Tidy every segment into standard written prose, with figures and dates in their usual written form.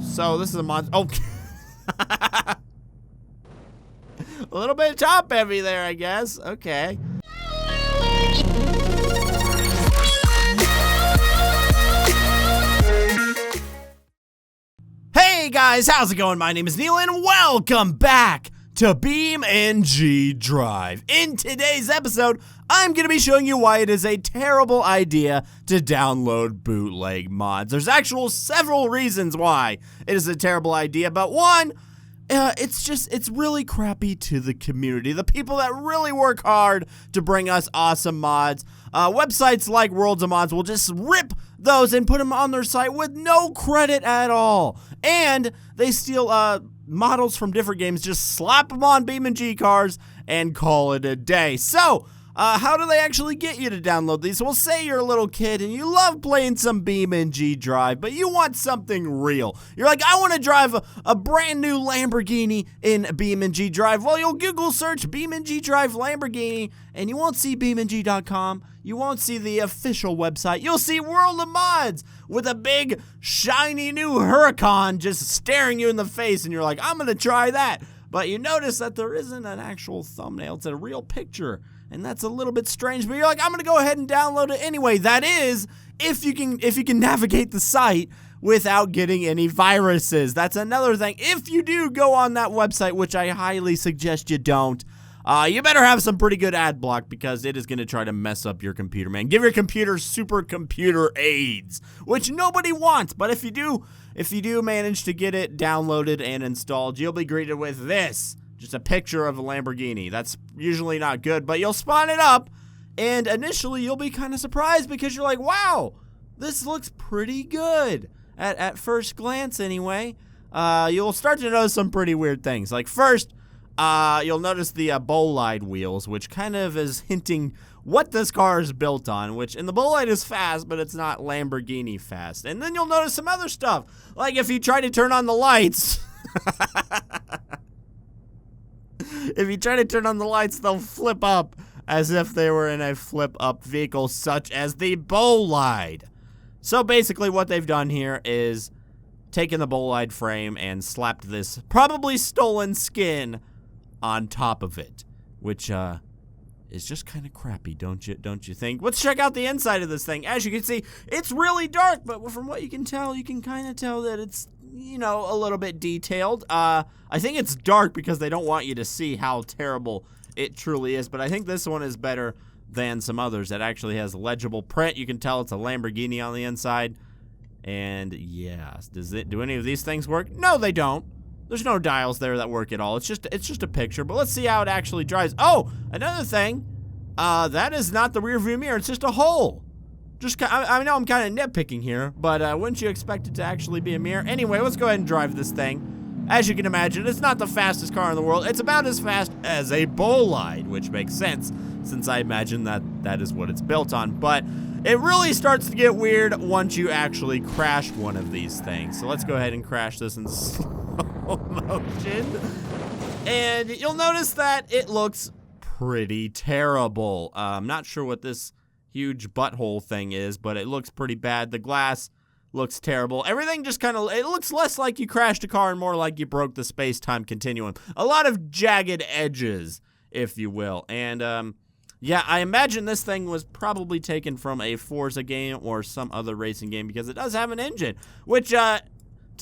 So this is a mod. Oh. A little bit top heavy there, I guess. Okay. Hey guys, how's it going? My name is Neil and welcome back to BEAMNG Drive. In today's episode, I'm going to be showing you why it is a terrible idea to download bootleg mods. There's actual several reasons why it is a terrible idea, but one, it's really crappy to the community. The people that really work hard to bring us awesome mods. Websites like Worlds of Mods will just rip those and put them on their site with no credit at all. And they steal models from different games, just slap them on BeamNG cars and call it a day. So, how do they actually get you to download these? Well, say you're a little kid and you love playing some BeamNG Drive, but you want something real. You're like, I want to drive a brand new Lamborghini in BeamNG Drive. Well, you'll Google search BeamNG Drive Lamborghini, and you won't see BeamNG.com. You won't see the official website. You'll see World of Mods with a big, shiny new Huracan just staring you in the face, and you're like, I'm going to try that. But you notice that there isn't an actual thumbnail. It's a real picture. And that's a little bit strange, but you're like, I'm gonna go ahead and download it anyway. That is, if you can navigate the site without getting any viruses. That's another thing. If you do go on that website, which I highly suggest you don't, you better have some pretty good ad block because it is gonna try to mess up your computer, man. Give your computer supercomputer AIDS, which nobody wants. But if you do manage to get it downloaded and installed, you'll be greeted with this. Just a picture of a Lamborghini. That's usually not good, but you'll spawn it up, and initially you'll be kind of surprised because you're like, wow, this looks pretty good. At first glance, anyway. You'll start to notice some pretty weird things. Like first, you'll notice the bolide wheels, which kind of is hinting what this car is built on, which, and the bolide is fast, but it's not Lamborghini fast. And then you'll notice some other stuff, like if you try to turn on the lights, if you try to turn on the lights, they'll flip up as if they were in a flip-up vehicle, such as the bolide. So basically what they've done here is taken the bolide frame and slapped this probably stolen skin on top of it, which is just kind of crappy, don't you think? Let's check out the inside of this thing. As you can see, it's really dark, but from what you can tell, you can kind of tell that it's, you know, a little bit detailed. I think it's dark because they don't want you to see how terrible it truly is, but I think this one is better than some others that actually has legible print. You can tell it's a Lamborghini on the inside. And yeah, do any of these things work? No, they don't. There's no dials there that work at all. It's just a picture, but let's see how it actually drives. Oh, another thing, that is not the rear view mirror. It's just a hole. I know I'm kind of nitpicking here, but wouldn't you expect it to actually be a mirror? Anyway, let's go ahead and drive this thing. As you can imagine, it's not the fastest car in the world. It's about as fast as a bolide, which makes sense since I imagine that is what it's built on. But it really starts to get weird once you actually crash one of these things. So let's go ahead and crash this in slow motion. And you'll notice that it looks pretty terrible. I'm not sure what this huge butthole thing is, but it looks pretty bad. The glass looks terrible. Everything just kind of, it looks less like you crashed a car and more like you broke the space-time continuum. A lot of jagged edges, if you will. And, yeah, I imagine this thing was probably taken from a Forza game or some other racing game because it does have an engine, which, to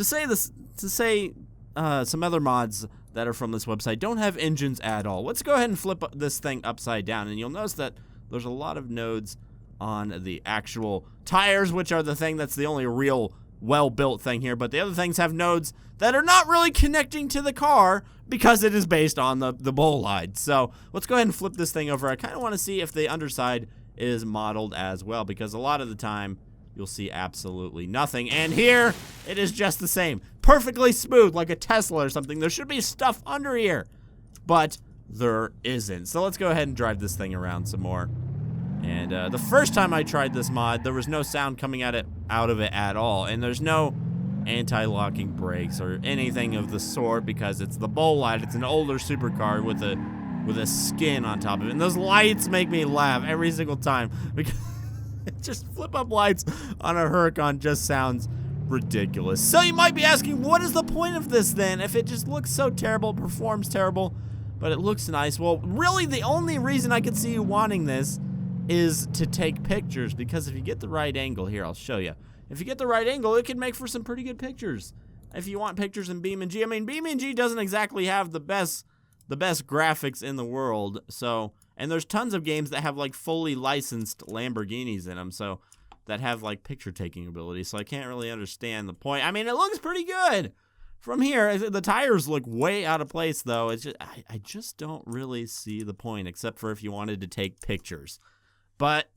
say some other mods that are from this website don't have engines at all. Let's go ahead and flip this thing upside down, and you'll notice that there's a lot of nodes on the actual tires, which are the thing that's the only real well-built thing here, but the other things have nodes that are not really connecting to the car because it is based on the bolide. So let's go ahead and flip this thing over. I kind of want to see if the underside is modeled as well, because a lot of the time you'll see absolutely nothing, and here it is just the same, perfectly smooth like a Tesla or something. There should be stuff under here, but there isn't. So let's go ahead and drive this thing around some more. And the first time I tried this mod, there was no sound coming out of it at all. And there's no anti-locking brakes or anything of the sort because it's the bolide. It's an older supercar with a skin on top of it. And those lights make me laugh every single time because just flip up lights on a Huracan just sounds ridiculous. So you might be asking, what is the point of this then? If it just looks so terrible, performs terrible, but it looks nice. Well, really the only reason I could see you wanting this is to take pictures, because if you get the right angle, here, I'll show you. If you get the right angle, it can make for some pretty good pictures. If you want pictures in BeamNG, I mean, BeamNG doesn't exactly have the best graphics in the world, so, and there's tons of games that have like fully licensed Lamborghinis in them, so that have like picture taking ability, so I can't really understand the point. I mean, it looks pretty good from here. The tires look way out of place though. It's just, I just don't really see the point, except for if you wanted to take pictures. But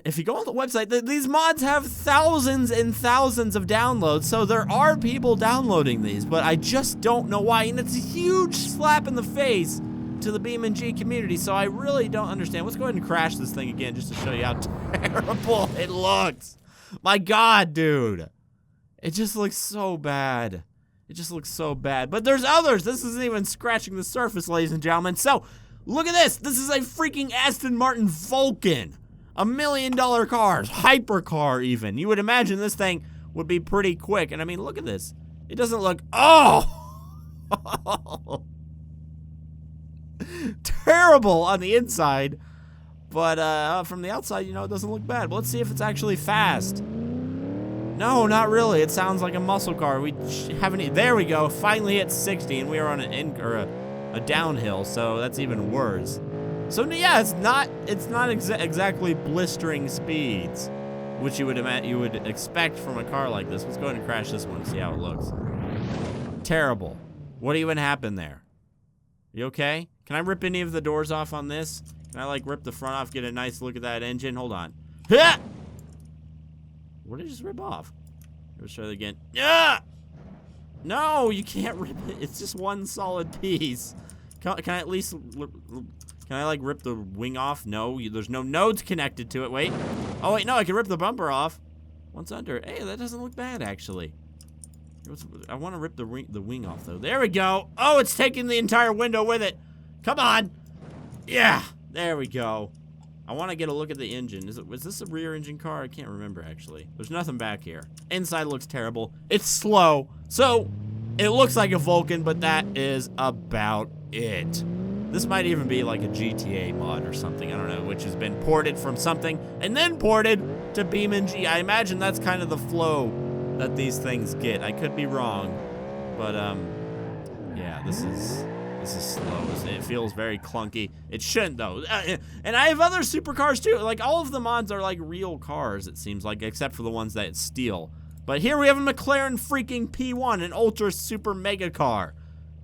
if you go on the website, these mods have thousands and thousands of downloads, so there are people downloading these, but I just don't know why, and it's a huge slap in the face to the BeamNG community, so I really don't understand. Let's go ahead and crash this thing again just to show you how terrible it looks. My God, dude. It just looks so bad. It just looks so bad. But there's others. This isn't even scratching the surface, ladies and gentlemen. So, look at this. This is a freaking Aston Martin Vulcan. $1 million cars. Hypercar, even. You would imagine this thing would be pretty quick. And, I mean, look at this. It doesn't look... Oh! Terrible on the inside. But, from the outside, you know, it doesn't look bad. But let's see if it's actually fast. No, not really. It sounds like a muscle car. We haven't... There we go. Finally hit 60, and we are on a downhill, so that's even worse. So yeah, it's not exactly blistering speeds, which you would expect from a car like this. Let's go ahead and crash this one and see how it looks. Terrible. What even happened there? You okay? Can I rip any of the doors off on this? Can I like rip the front off, get a nice look at that engine? Hold on. Ha! What did I just rip off? Let's try that again. Yeah! No, you can't rip it. It's just one solid piece. Can I at least... Can I, like, rip the wing off? No, there's no nodes connected to it. Wait. Oh, wait, no, I can rip the bumper off. Once under. Hey, that doesn't look bad, actually. I want to rip the wing off, though. There we go. Oh, it's taking the entire window with it. Come on. Yeah, there we go. I want to get a look at the engine. Was this a rear engine car? I can't remember, actually. There's nothing back here. Inside looks terrible. It's slow. So, it looks like a Vulcan, but that is about it. This might even be like a GTA mod or something, I don't know, which has been ported from something and then ported to BeamNG. I imagine that's kind of the flow that these things get. I could be wrong, but yeah, this is slow. It feels very clunky. It shouldn't though. And I have other supercars too. Like all of the mods are like real cars, it seems like, except for the ones that steal. But here we have a McLaren freaking P1, an ultra super mega car.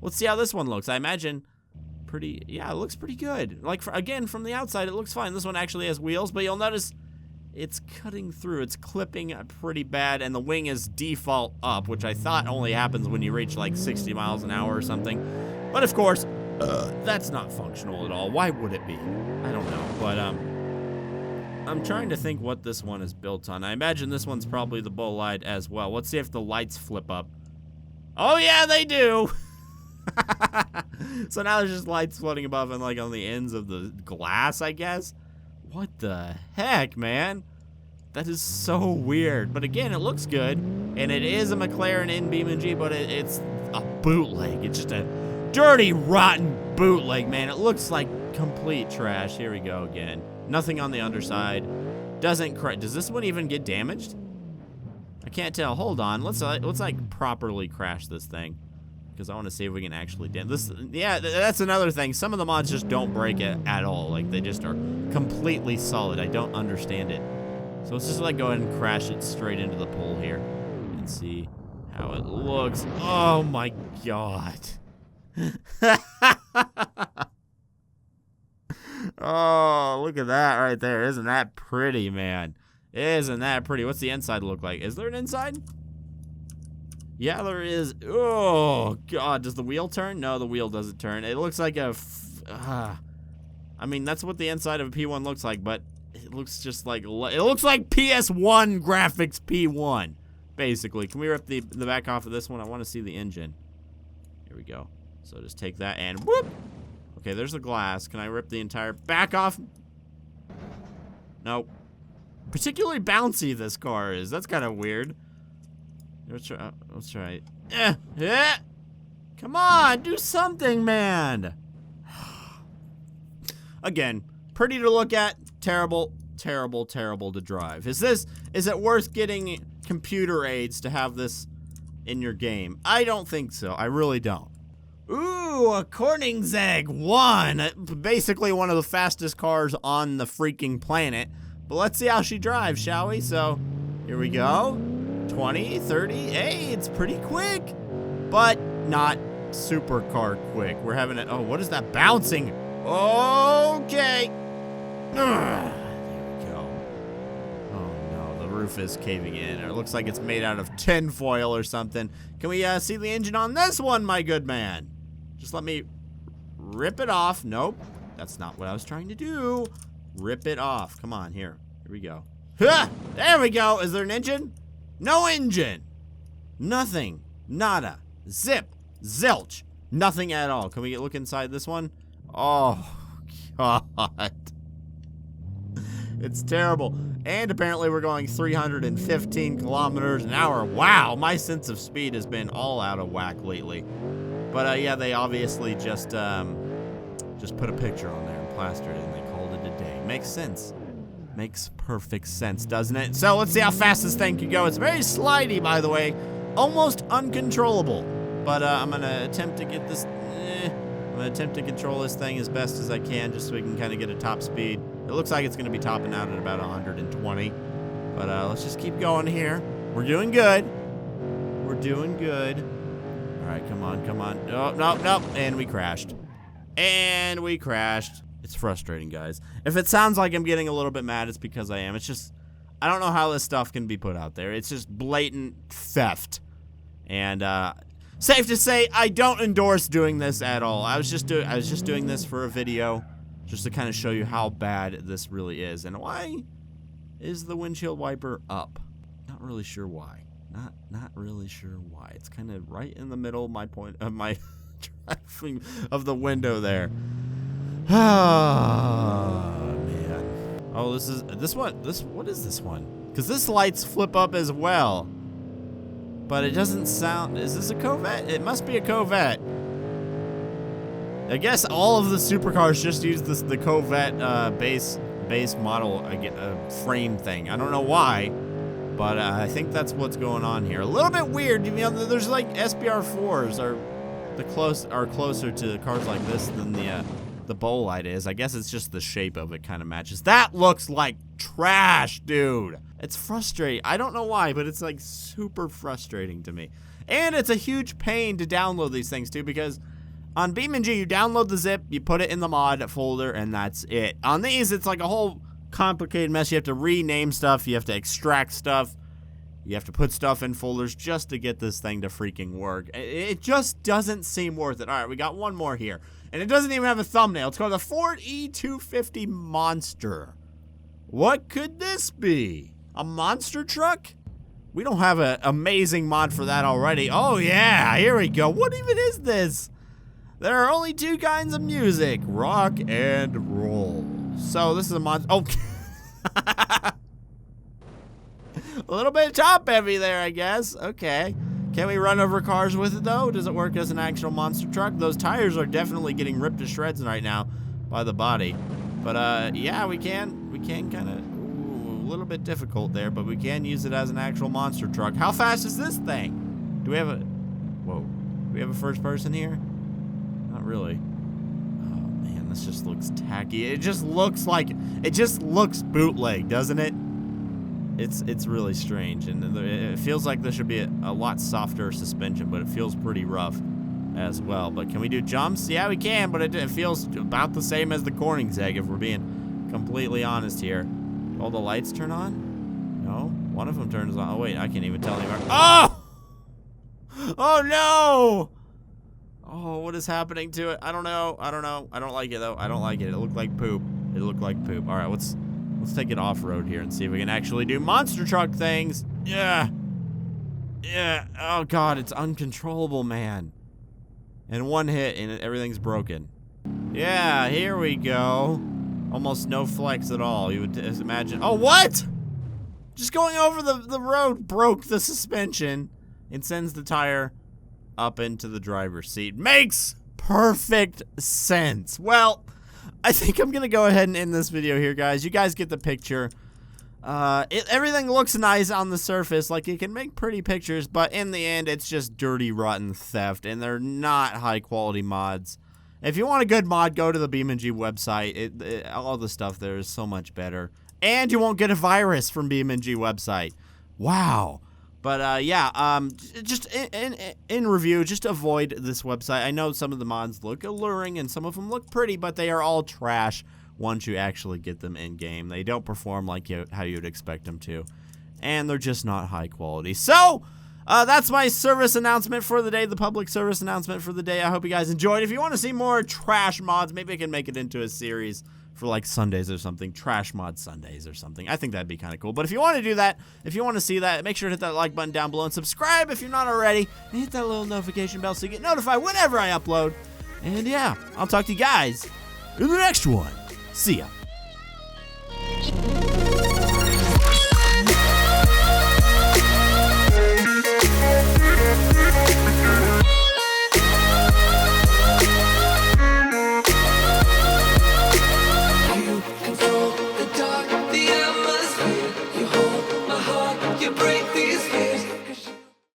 Let's see how this one looks. I imagine yeah, it looks pretty good. Like, again, from the outside, it looks fine. This one actually has wheels, but you'll notice it's cutting through. It's clipping pretty bad, and the wing is default up, which I thought only happens when you reach, like, 60 miles an hour or something. But, of course, that's not functional at all. Why would it be? I don't know, but, I'm trying to think what this one is built on. I imagine this one's probably the BOOTLEG as well. Let's see if the lights flip up. Oh, yeah, they do! So now there's just lights floating above and like on the ends of the glass, I guess. What the heck, man? That is so weird. But again, it looks good, and it is a McLaren in BeamNG, but it's a bootleg. It's just a dirty, rotten bootleg, man. It looks like complete trash. Here we go again. Nothing on the underside. Doesn't crash. Does this one even get damaged? I can't tell. Hold on. Let's like properly crash this thing, because I want to see if we can actually this. Yeah, that's another thing. Some of the mods just don't break it at all. Like, they just are completely solid. I don't understand it. So let's just like go ahead and crash it straight into the pool here and see how it looks. Oh my God. Oh, look at that right there. Isn't that pretty, man? Isn't that pretty? What's the inside look like? Is there an inside? Yeah, there is. Oh, God. Does the wheel turn? No, the wheel doesn't turn. It looks like a... I mean, that's what the inside of a P1 looks like, but it looks just like... It looks like PS1 graphics P1, basically. Can we rip the back off of this one? I want to see the engine. Here we go. So just take that and whoop! Okay, there's the glass. Can I rip the entire back off? Nope. Particularly bouncy this car is. That's kind of weird. Let's try. Yeah. Come on, do something, man. Again, pretty to look at, terrible, terrible, terrible to drive. Is it worth getting computer aids to have this in your game? I don't think so. I really don't. Ooh, a Koenigsegg 1. Basically one of the fastest cars on the freaking planet. But let's see how she drives, shall we? So, here we go. 20, 30. Hey, it's pretty quick. But not super car quick. We're having it. Oh, what is that bouncing? Okay. There we go. Oh no, the roof is caving in. It looks like it's made out of tin foil or something. Can we see the engine on this one, my good man? Just let me rip it off. Nope, that's not what I was trying to do. Rip it off. Come on, here we go. Ha! There we go. Is there an engine? No engine. Nothing. Nada. Zip. Zilch. Nothing at all. Can we look inside this one? Oh, God. It's terrible. And apparently we're going 315 kilometers an hour. Wow, my sense of speed has been all out of whack lately. But yeah, they obviously just put a picture on there and plastered it, and they called it a day. Makes sense. Makes perfect sense, doesn't it? So let's see how fast this thing can go. It's very slidey, by the way. Almost uncontrollable. But I'm gonna attempt to get this. I'm gonna attempt to control this thing as best as I can, just so we can kind of get a top speed. It looks like it's gonna be topping out at about 120. But let's just keep going here. We're doing good. We're doing good. All right, come on, come on. Oh, no, no, and we crashed. And we crashed. It's frustrating, guys. If it sounds like I'm getting a little bit mad, it's because I am. It's just, I don't know how this stuff can be put out there. It's just blatant theft. And safe to say, I don't endorse doing this at all. I was just doing this for a video, just to kind of show you how bad this really is. And why is the windshield wiper up? Not really sure why. Not really sure why. It's kind of right in the middle of my point of my driving of the window there. Ah, man. Oh, what is this one? Because this lights flip up as well. But it doesn't sound, is this a Corvette? It must be a Corvette. I guess all of the supercars just use the Corvette base model frame thing. I don't know why, but I think that's what's going on here. A little bit weird, you know. There's like SBR4s are closer to cars like this than the Bolide is. I guess it's just the shape of it kind of matches. That looks like trash, dude. It's frustrating. I don't know why, but it's like super frustrating to me. And it's a huge pain to download these things too, because on BeamNG, you download the zip, you put it in the mod folder, and that's it. On these, it's like a whole complicated mess. You have to rename stuff, you have to extract stuff, you have to put stuff in folders just to get this thing to freaking work. It just doesn't seem worth it. All right, we got one more here. And it doesn't even have a thumbnail. It's called the Ford E250 Monster. What could this be? A monster truck? We don't have an amazing mod for that already. Oh yeah, here we go. What even is this? There are only two kinds of music, rock and roll. So this is a monster. Oh. A little bit top heavy there, I guess. Okay. Can we run over cars with it, though? Does it work as an actual monster truck? Those tires are definitely getting ripped to shreds right now by the body. But, yeah, we can kind of, a little bit difficult there, but we can use it as an actual monster truck. How fast is this thing? Do we have a, whoa, do we have a first person here? Not really. Oh, man, this just looks tacky. It just looks bootleg, doesn't it? It's really strange, and it feels like there should be a lot softer suspension, but it feels pretty rough as well. But can we do jumps? Yeah, we can, but it feels about the same as the Koenigsegg, if we're being completely honest here. All the lights turn on? No? One of them turns on. Oh, wait, I can't even tell anymore. Oh! Oh, no! Oh, what is happening to it? I don't know. I don't like it, though. I don't like it. It looked like poop. All right, let's take it off-road here and see if we can actually do monster truck things. Yeah. Oh, God, it's uncontrollable, man. And one hit, and everything's broken. Yeah, here we go. Almost no flex at all. You would imagine. Oh, what? Just going over the road broke the suspension. It sends the tire up into the driver's seat. Makes perfect sense. Well, I think I'm gonna go ahead and end this video here, guys. You guys get the picture. Everything looks nice on the surface, like it can make pretty pictures, but in the end, it's just dirty, rotten theft, and they're not high-quality mods. If you want a good mod, go to the BEAMNG website. All the stuff there is so much better, and you won't get a virus from BEAMNG website. Wow. But, yeah, just in review, just avoid this website. I know some of the mods look alluring, and some of them look pretty, but they are all trash once you actually get them in-game. They don't perform like how you'd expect them to, and they're just not high quality. So, that's my service announcement for the day, the public service announcement for the day. I hope you guys enjoyed. If you want to see more trash mods, maybe I can make it into a series for like Sundays or something, Trash Mod Sundays or something. I think that'd be kind of cool. But if you want to do that, if you want to see that, make sure to hit that like button down below and subscribe if you're not already, and hit that little notification bell so you get notified whenever I upload. And yeah, I'll talk to you guys in the next one. See ya.